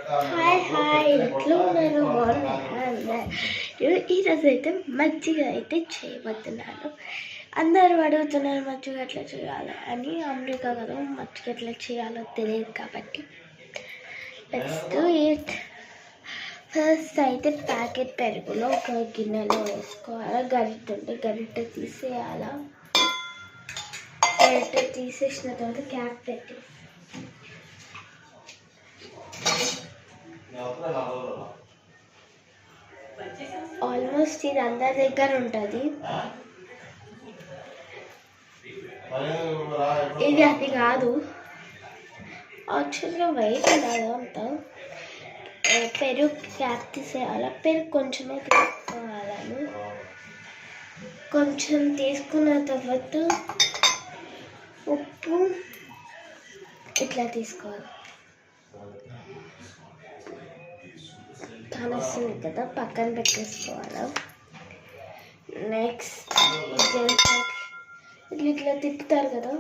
Hi hi, ఎట్లా ఉన్నారు? బాగున్నారా? ఈరోజు అయితే మజ్జిగ అయితే చేయబోతున్నాను. అందరూ అడుగుతున్నారు మజ్జిగ ఎట్లా చేయాలి అని. అమెరికా కదా, మజ్జిగ ఎట్లా చేయాలో తెలియదు కాబట్టి లెట్స్ డూ ఇట్. ఫస్ట్ అయితే ప్యాకెట్ పెరుగులో ఒక గిన్నెలో వేసుకోవాలి. గరిటె తీసేయాలా. గరిటె తీసేసిన తర్వాత క్యాప్ పెట్టి ఆల్మోస్ట్ ఇది అందరి దగ్గర ఉంటుంది. ఇది అది కాదు, యాక్చువల్గా వైట్ కాదు అంతా. పెరుగు క్యాప్ తీసేయాలి. పెరుగు కొంచెమే తీసుకోవాలని. కొంచెం తీసుకున్న తర్వాత ఉప్పు ఇట్లా తీసుకోవాలి. కానొస్తుంది కదా, పక్కన పెట్టేసుకోవాలి. నెక్స్ట్ ఇట్లా తిప్పుతారు కదా,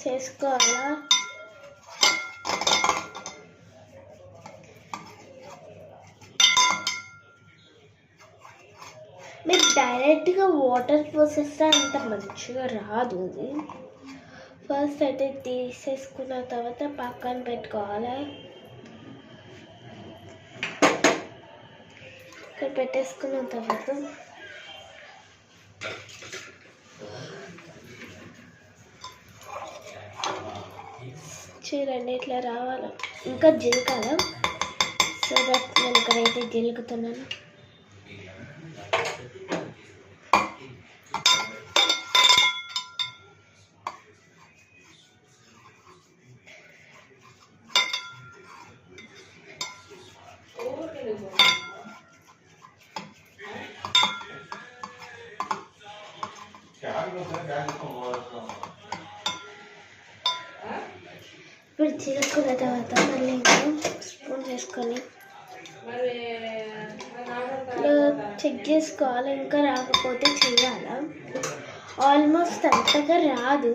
చేసుకోవాలా. మీరు డైరెక్ట్గా వాటర్ పోసేస్తే అంత మంచిగా రాదు. అది ఫస్ట్ అయితే తీసేసుకున్న తర్వాత పక్కన పెట్టుకోవాలి. ఇక్కడ పెట్టేసుకున్న తర్వాత చూడండి ఇట్లా రావాలి. ఇంకా జిలకాల. సో దట్ నేను ఇక్కడైతే జిలుకుతున్నాను. ఇప్పుడు చిలుక్కున్న తర్వాత మళ్ళీ ఇంకా స్పూన్ చేసుకొని చెక్ చేసుకోవాలి. ఇంకా రాకపోతే చెయ్యాలా. ఆల్మోస్ట్ అంతగా రాదు.